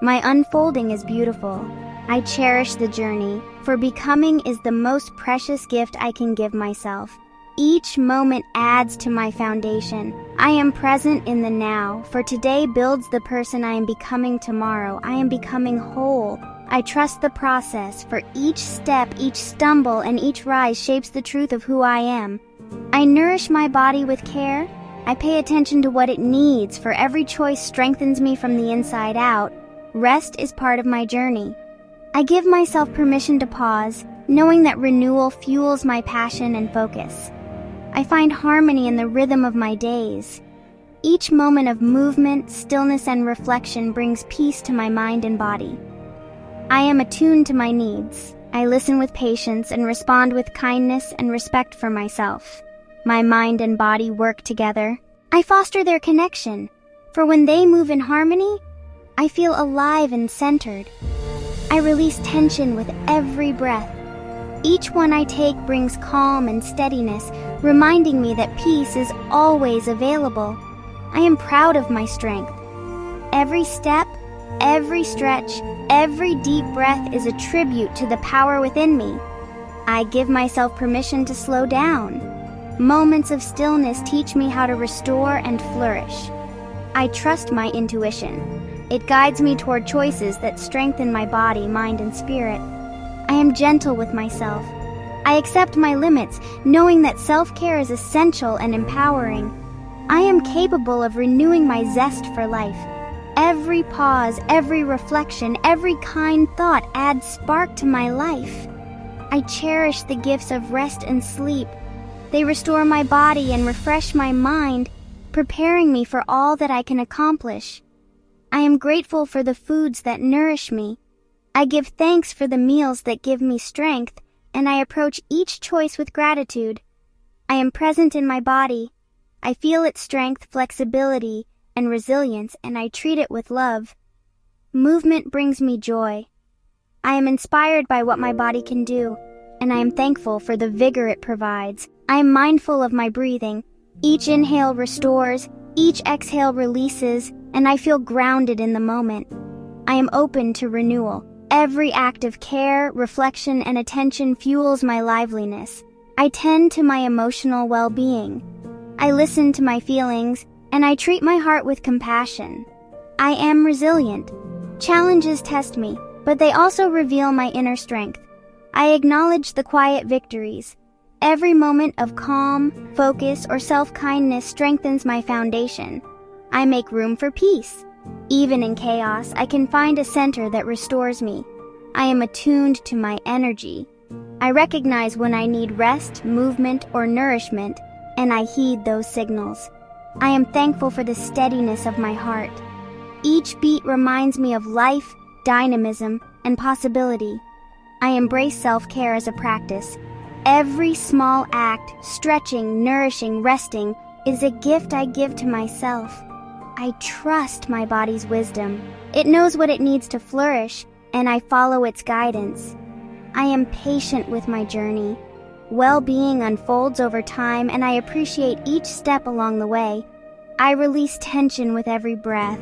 My unfolding is beautiful. I cherish the journey, for becoming is the most precious gift I can give myself. Each moment adds to my foundation. I am present in the now, for today builds the person I am becoming tomorrow. I am becoming whole. I trust the process, for each step, each stumble, and each rise shapes the truth of who I am. I nourish my body with care. I pay attention to what it needs, for every choice strengthens me from the inside out. Rest is part of my journey. I give myself permission to pause, knowing that renewal fuels my passion and focus. I find harmony in the rhythm of my days. Each moment of movement, stillness, and reflection brings peace to my mind and body. I am attuned to my needs. I listen with patience and respond with kindness and respect for myself. My mind and body work together. I foster their connection, for when they move in harmony, I feel alive and centered. I release tension with every breath. Each one I take brings calm and steadiness, reminding me that peace is always available. I am proud of my strength. Every step, every stretch, every deep breath is a tribute to the power within me. I give myself permission to slow down. Moments of stillness teach me how to restore and flourish. I trust my intuition. It guides me toward choices that strengthen my body, mind, and spirit. I am gentle with myself. I accept my limits, knowing that self-care is essential and empowering. I am capable of renewing my zest for life. Every pause, every reflection, every kind thought adds spark to my life. I cherish the gifts of rest and sleep. They restore my body and refresh my mind, preparing me for all that I can accomplish. I am grateful for the foods that nourish me. I give thanks for the meals that give me strength, and I approach each choice with gratitude. I am present in my body. I feel its strength, flexibility, and resilience, and I treat it with love. Movement brings me joy. I am inspired by what my body can do, and I am thankful for the vigor it provides. I am mindful of my breathing. Each inhale restores, each exhale releases, and I feel grounded in the moment. I am open to renewal. Every act of care, reflection, and attention fuels my liveliness. I tend to my emotional well-being. I listen to my feelings, and I treat my heart with compassion. I am resilient. Challenges test me, but they also reveal my inner strength. I acknowledge the quiet victories. Every moment of calm, focus, or self-kindness strengthens my foundation. I make room for peace. Even in chaos, I can find a center that restores me. I am attuned to my energy. I recognize when I need rest, movement, or nourishment, and I heed those signals. I am thankful for the steadiness of my heart. Each beat reminds me of life, dynamism, and possibility. I embrace self-care as a practice. Every small act, stretching, nourishing, resting, is a gift I give to myself. I trust my body's wisdom. It knows what it needs to flourish, and I follow its guidance. I am patient with my journey. Well-being unfolds over time, and I appreciate each step along the way. I release tension with every breath.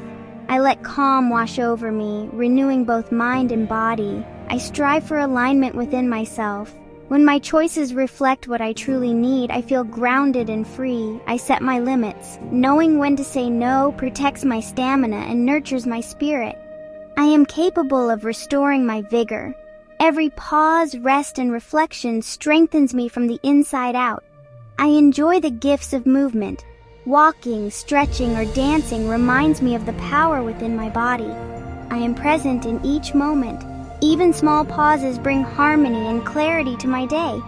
I let calm wash over me, renewing both mind and body. I strive for alignment within myself. When my choices reflect what I truly need, I feel grounded and free. I set my limits. Knowing when to say no protects my stamina and nurtures my spirit. I am capable of restoring my vigor. Every pause, rest, and reflection strengthens me from the inside out. I enjoy the gifts of movement. Walking, stretching, or dancing reminds me of the power within my body. I am present in each moment. Even small pauses bring harmony and clarity to my day.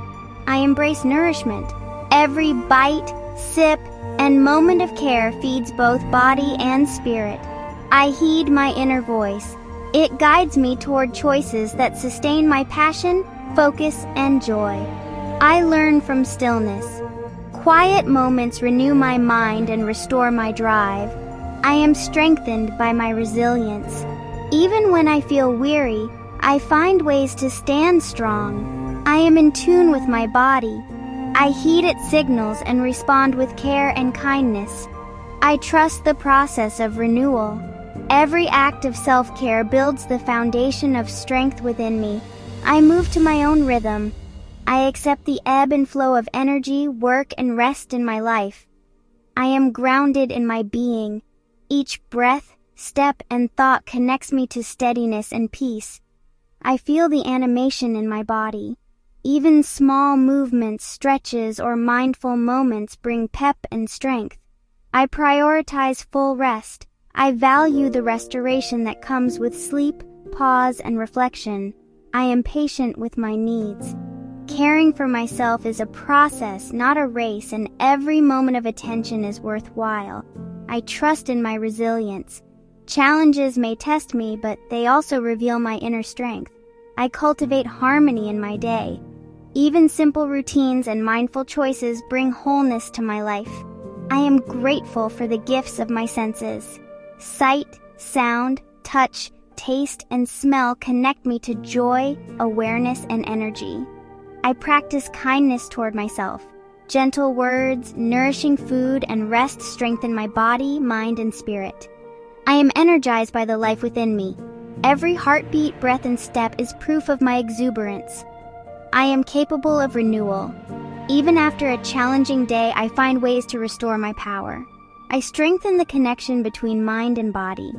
I embrace nourishment. Every bite, sip, and moment of care feeds both body and spirit. I heed my inner voice. It guides me toward choices that sustain my passion, focus, and joy. I learn from stillness. Quiet moments renew my mind and restore my drive. I am strengthened by my resilience. Even when I feel weary, I find ways to stand strong. I am in tune with my body. I heed its signals and respond with care and kindness. I trust the process of renewal. Every act of self-care builds the foundation of strength within me. I move to my own rhythm. I accept the ebb and flow of energy, work, and rest in my life. I am grounded in my being. Each breath, step, and thought connects me to steadiness and peace. I feel the animation in my body. Even small movements, stretches, or mindful moments bring pep and strength. I prioritize full rest. I value the restoration that comes with sleep, pause, and reflection. I am patient with my needs. Caring for myself is a process, not a race, and every moment of attention is worthwhile. I trust in my resilience. Challenges may test me, but they also reveal my inner strength. I cultivate harmony in my day. Even simple routines and mindful choices bring wholeness to my life. I am grateful for the gifts of my senses. Sight, sound, touch, taste, and smell connect me to joy, awareness, and energy. I practice kindness toward myself. Gentle words, nourishing food, and rest strengthen my body, mind, and spirit. I am energized by the life within me. Every heartbeat, breath, and step is proof of my exuberance. I am capable of renewal. Even after a challenging day, I find ways to restore my power. I strengthen the connection between mind and body.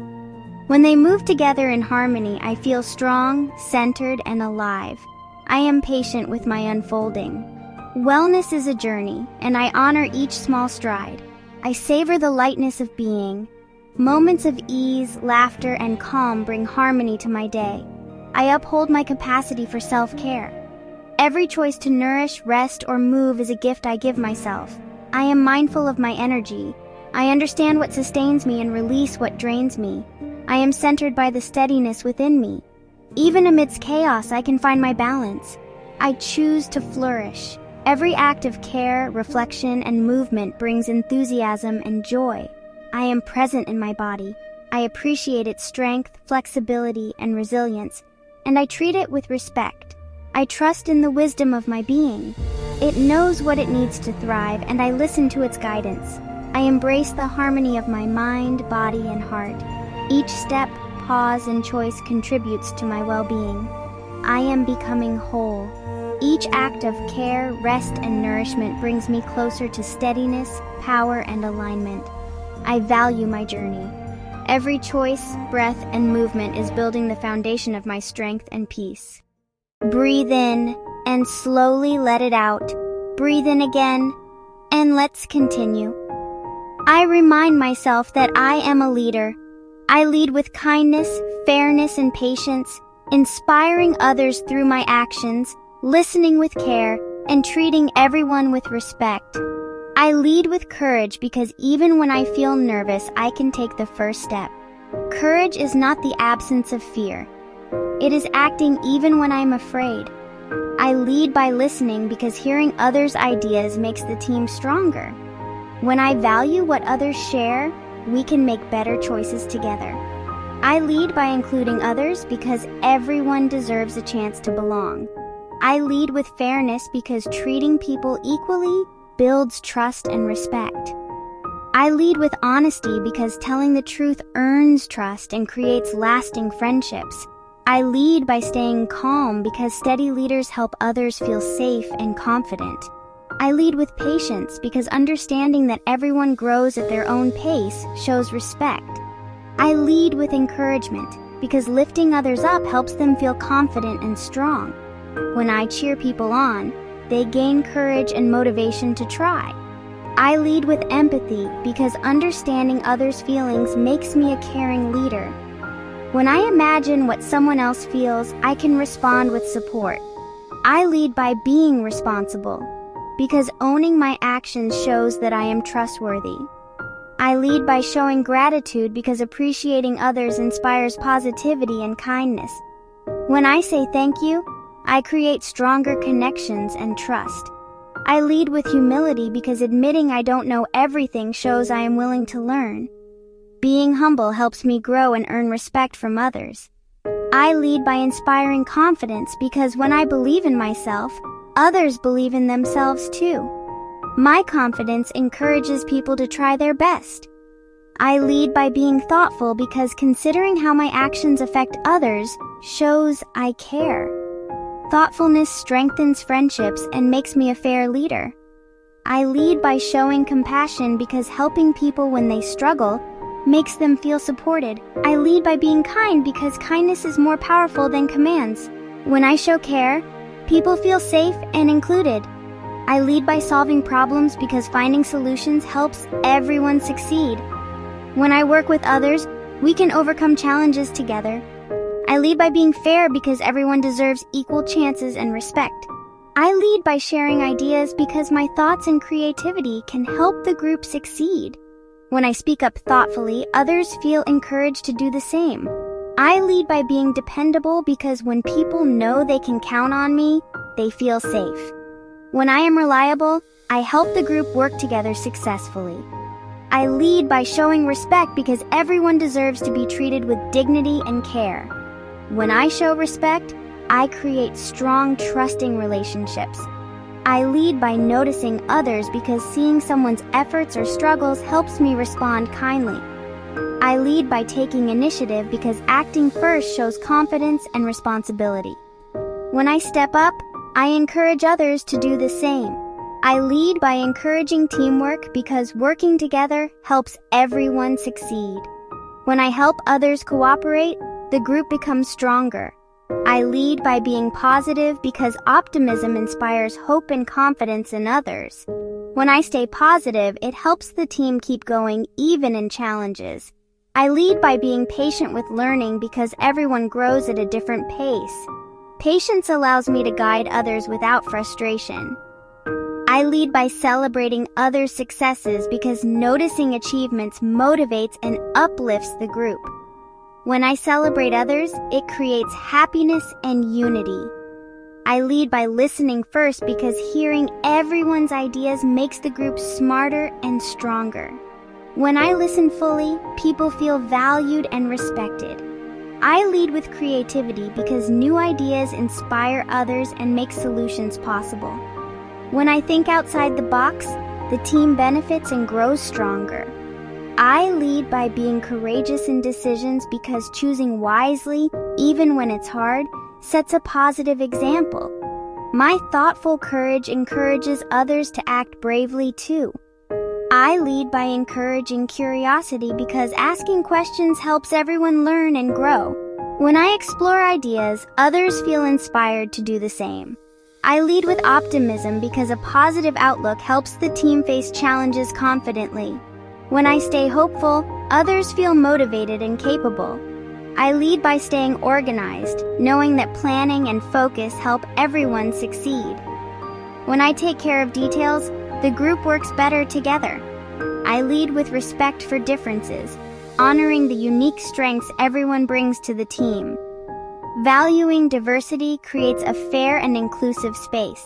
When they move together in harmony, I feel strong, centered, and alive. I am patient with my unfolding. Wellness is a journey, and I honor each small stride. I savor the lightness of being. Moments of ease, laughter, and calm bring harmony to my day. I uphold my capacity for self-care. Every choice to nourish, rest, or move is a gift I give myself. I am mindful of my energy. I understand what sustains me and release what drains me. I am centered by the steadiness within me. Even amidst chaos, I can find my balance. I choose to flourish. Every act of care, reflection, and movement brings enthusiasm and joy. I am present in my body. I appreciate its strength, flexibility, and resilience, and I treat it with respect. I trust in the wisdom of my being. It knows what it needs to thrive, and I listen to its guidance. I embrace the harmony of my mind, body, and heart. Each step, pause, and choice contributes to my well-being. I am becoming whole. Each act of care, rest, and nourishment brings me closer to steadiness, power, and alignment. I value my journey. Every choice, breath, and movement is building the foundation of my strength and peace. Breathe in and slowly let it out. Breathe in again, and let's continue. I remind myself that I am a leader. I lead with kindness, fairness, and patience, inspiring others through my actions, listening with care, and treating everyone with respect. I lead with courage because even when I feel nervous, I can take the first step. Courage is not the absence of fear. It is acting even when I'm afraid. I lead by listening because hearing others' ideas makes the team stronger. When I value what others share, we can make better choices together. I lead by including others because everyone deserves a chance to belong. I lead with fairness because treating people equally builds trust and respect. I lead with honesty because telling the truth earns trust and creates lasting friendships. I lead by staying calm because steady leaders help others feel safe and confident. I lead with patience because understanding that everyone grows at their own pace shows respect. I lead with encouragement because lifting others up helps them feel confident and strong. When I cheer people on, they gain courage and motivation to try. I lead with empathy because understanding others' feelings makes me a caring leader. When I imagine what someone else feels, I can respond with support. I lead by being responsible because owning my actions shows that I am trustworthy. I lead by showing gratitude because appreciating others inspires positivity and kindness. When I say thank you, I create stronger connections and trust. I lead with humility because admitting I don't know everything shows I am willing to learn. Being humble helps me grow and earn respect from others. I lead by inspiring confidence because when I believe in myself, others believe in themselves too. My confidence encourages people to try their best. I lead by being thoughtful because considering how my actions affect others shows I care. Thoughtfulness strengthens friendships and makes me a fair leader. I lead by showing compassion because helping people when they struggle makes them feel supported. I lead by being kind because kindness is more powerful than commands. When I show care, people feel safe and included. I lead by solving problems because finding solutions helps everyone succeed. When I work with others, we can overcome challenges together. I lead by being fair because everyone deserves equal chances and respect. I lead by sharing ideas because my thoughts and creativity can help the group succeed. When I speak up thoughtfully, others feel encouraged to do the same. I lead by being dependable because when people know they can count on me, they feel safe. When I am reliable, I help the group work together successfully. I lead by showing respect because everyone deserves to be treated with dignity and care. When I show respect, I create strong, trusting relationships. I lead by noticing others because seeing someone's efforts or struggles helps me respond kindly. I lead by taking initiative because acting first shows confidence and responsibility. When I step up, I encourage others to do the same. I lead by encouraging teamwork because working together helps everyone succeed. When I help others cooperate, the group becomes stronger. I lead by being positive because optimism inspires hope and confidence in others. When I stay positive, it helps the team keep going even in challenges. I lead by being patient with learning because everyone grows at a different pace. Patience allows me to guide others without frustration. I lead by celebrating others' successes because noticing achievements motivates and uplifts the group. When I celebrate others, it creates happiness and unity. I lead by listening first because hearing everyone's ideas makes the group smarter and stronger. When I listen fully, people feel valued and respected. I lead with creativity because new ideas inspire others and make solutions possible. When I think outside the box, the team benefits and grows stronger. I lead by being courageous in decisions because choosing wisely, even when it's hard, sets a positive example. My thoughtful courage encourages others to act bravely too. I lead by encouraging curiosity because asking questions helps everyone learn and grow. When I explore ideas, others feel inspired to do the same. I lead with optimism because a positive outlook helps the team face challenges confidently. When I stay hopeful, others feel motivated and capable. I lead by staying organized, knowing that planning and focus help everyone succeed. When I take care of details, the group works better together. I lead with respect for differences, honoring the unique strengths everyone brings to the team. Valuing diversity creates a fair and inclusive space.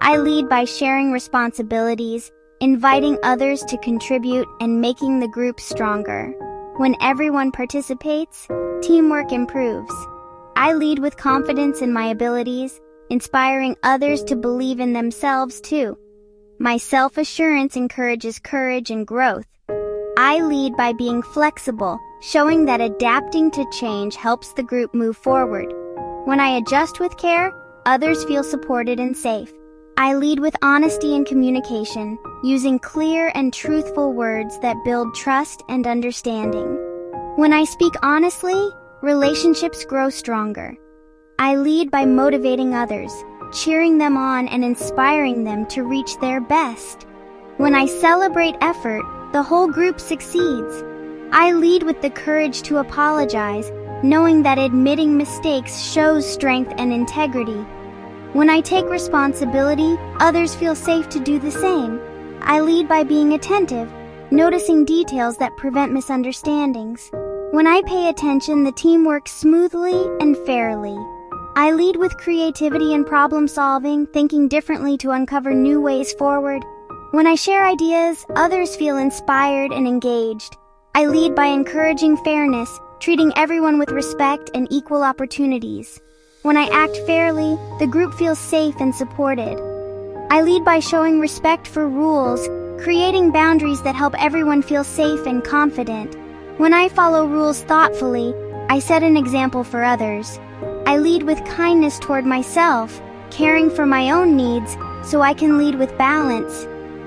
I lead by sharing responsibilities, inviting others to contribute, and making the group stronger. When everyone participates, teamwork improves. I lead with confidence in my abilities, inspiring others to believe in themselves too. My self-assurance encourages courage and growth. I lead by being flexible, showing that adapting to change helps the group move forward. When I adjust with care, others feel supported and safe. I lead with honesty and communication, using clear and truthful words that build trust and understanding. When I speak honestly, relationships grow stronger. I lead by motivating others, cheering them on and inspiring them to reach their best. When I celebrate effort, the whole group succeeds. I lead with the courage to apologize, knowing that admitting mistakes shows strength and integrity. When I take responsibility, others feel safe to do the same. I lead by being attentive, noticing details that prevent misunderstandings. When I pay attention, the team works smoothly and fairly. I lead with creativity and problem solving, thinking differently to uncover new ways forward. When I share ideas, others feel inspired and engaged. I lead by encouraging fairness, treating everyone with respect and equal opportunities. When I act fairly, the group feels safe and supported. I lead by showing respect for rules, creating boundaries that help everyone feel safe and confident. When I follow rules thoughtfully, I set an example for others. I lead with kindness toward myself, caring for my own needs so I can lead with balance.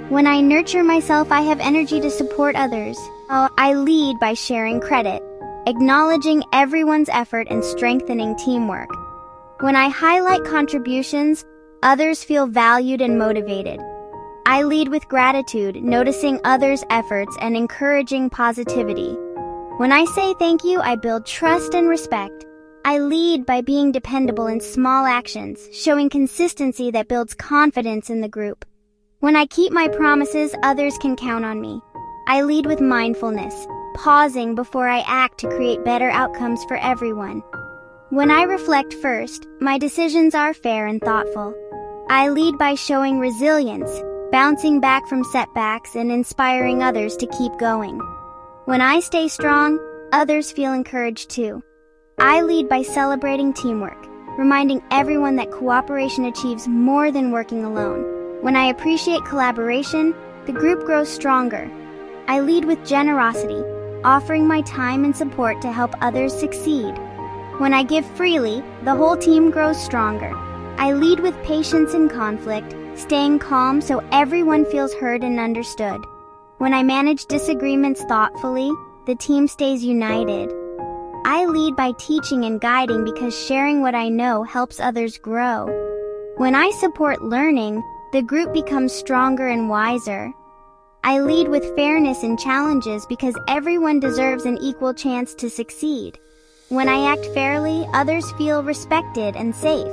When I nurture myself, I have energy to support others. I lead by sharing credit, acknowledging everyone's effort and strengthening teamwork. When I highlight contributions, others feel valued and motivated. I lead with gratitude, noticing others' efforts and encouraging positivity. When I say thank you, I build trust and respect. I lead by being dependable in small actions, showing consistency that builds confidence in the group. When I keep my promises, others can count on me. I lead with mindfulness, pausing before I act to create better outcomes for everyone. When I reflect first, my decisions are fair and thoughtful. I lead by showing resilience, bouncing back from setbacks and inspiring others to keep going. When I stay strong, others feel encouraged too. I lead by celebrating teamwork, reminding everyone that cooperation achieves more than working alone. When I appreciate collaboration, the group grows stronger. I lead with generosity, offering my time and support to help others succeed. When I give freely, the whole team grows stronger. I lead with patience in conflict, staying calm so everyone feels heard and understood. When I manage disagreements thoughtfully, the team stays united. I lead by teaching and guiding because sharing what I know helps others grow. When I support learning, the group becomes stronger and wiser. I lead with fairness in challenges because everyone deserves an equal chance to succeed. When I act fairly, others feel respected and safe.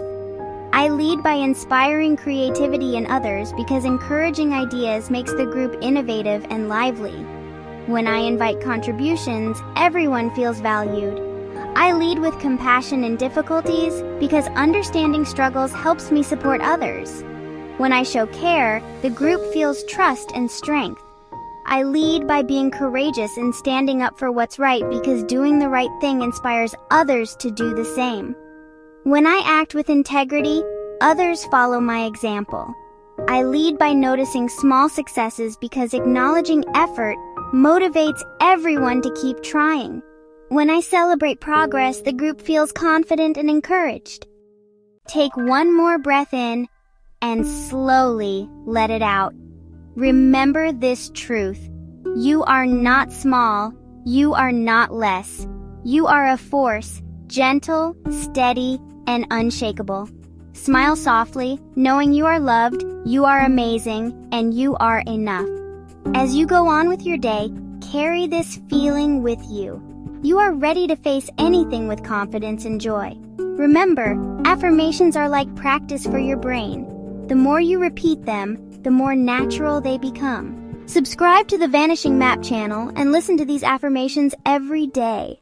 I lead by inspiring creativity in others because encouraging ideas makes the group innovative and lively. When I invite contributions, everyone feels valued. I lead with compassion in difficulties because understanding struggles helps me support others. When I show care, the group feels trust and strength. I lead by being courageous and standing up for what's right because doing the right thing inspires others to do the same. When I act with integrity, others follow my example. I lead by noticing small successes because acknowledging effort motivates everyone to keep trying. When I celebrate progress, the group feels confident and encouraged. Take one more breath in and slowly let it out. Remember this truth. You are not small. You are not less. You are a force, gentle, steady, and unshakable. Smile softly, knowing you are loved, you are amazing, and you are enough. As you go on with your day, carry this feeling with you. You are ready to face anything with confidence and joy. Remember, affirmations are like practice for your brain. The more you repeat them, the more natural they become. Subscribe to the Vanishing Map channel and listen to these affirmations every day.